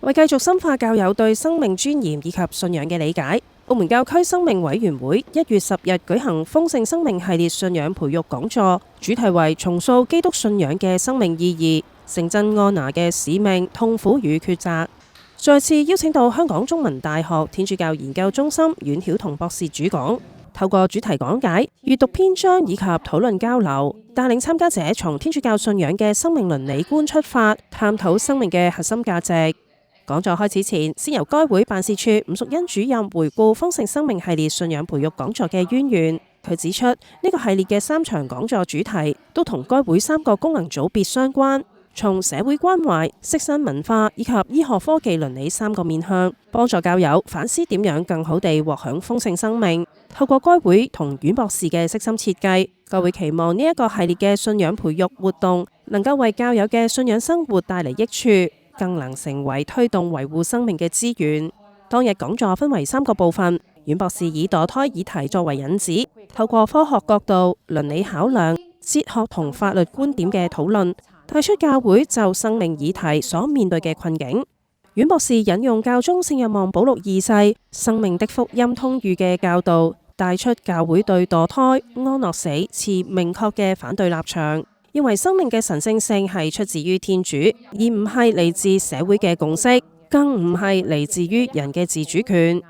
為繼續深化教友對生命尊嚴以及信仰嘅理解，澳門教區生命委員會1月10日舉行豐盛生命系列信仰培育講座，主題為重塑基督信仰嘅生命意義、聖真安娜嘅使命、痛苦與抉擇。再次邀請到香港中文大學天主教研究中心阮曉彤博士主講，透過主題講解、閱讀篇章以及討論交流，帶領參加者從天主教信仰嘅生命倫理觀出發，探討生命嘅核心價值。講座開始前，先由該會辦事處伍淑欣主任回顧豐盛生命系列信仰培育講座嘅淵源。佢指出，呢個系列嘅3場講座主題都同該會3個功能組別相關，從社會關懷、釋新文化以及醫學科技倫理3個面向，幫助教友反思點樣更好地獲享豐盛生命。透過該會同阮博士嘅悉心設計，該會期望呢一個系列嘅信仰培育活動能夠為教友嘅信仰生活帶嚟益處，更能成為推動維護生命嘅資源。當日講座分為3個部分，阮博士以墮胎議題作為引子，透過科學角度、倫理考量、哲學同法律觀點嘅討論，帶出教會就生命議題所面對嘅困境。阮博士引用教宗聖若望保祿2世生命的福音通諭嘅教導，帶出教會對墮胎、安樂死持明確嘅反對立場，認為生命嘅神聖性係出自於天主，而唔係嚟自社會嘅共識，更唔係嚟自於人嘅自主權。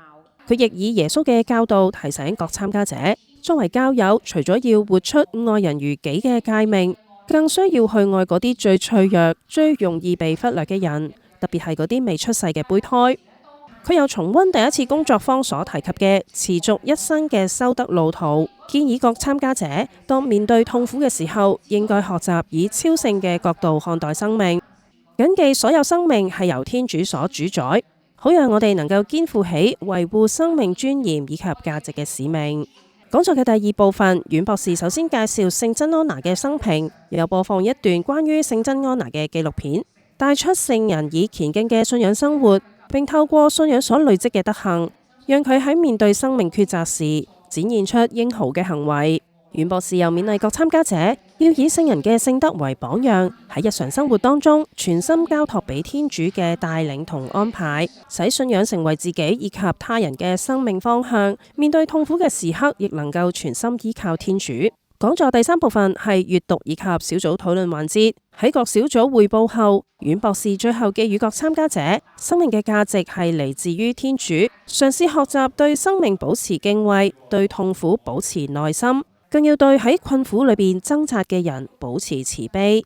佢亦以耶穌嘅教導提醒各參加者，作為教友，除咗要活出愛人如己嘅誡命，更需要去愛嗰啲最脆弱、最容易被忽略嘅人，特別係嗰啲未出世嘅胚胎。佢又重溫第一次工作坊所提及嘅持續一生嘅修德路途，建議各參加者當面對痛苦嘅時候，應該學習以超性嘅角度看待生命，謹記所有生命係由天主所主宰，好讓我哋能夠肩負起維護生命尊嚴以及價值嘅使命。講座嘅第2部分，阮博士首先介紹聖真安娜嘅生平，又播放一段關於聖真安娜嘅紀錄片，帶出聖人以虔敬嘅信仰生活，並透過信仰所累積嘅德行，讓佢喺面對生命抉擇時展現出英豪嘅行為。阮博士又勉勵各參加者要以聖人嘅聖德為榜樣，喺日常生活當中全心交託俾天主嘅帶領同安排，使信仰成為自己以及他人嘅生命方向。面對痛苦嘅時刻，亦能夠全心依靠天主。講座第3部分係閱讀以及小組討論環節。喺各小組匯報後，阮博士最後寄語各參加者，生命嘅價值係嚟自於天主，嘗試學習對生命保持敬畏，對痛苦保持耐心，更要對喺困苦裏邊掙扎嘅人保持慈悲。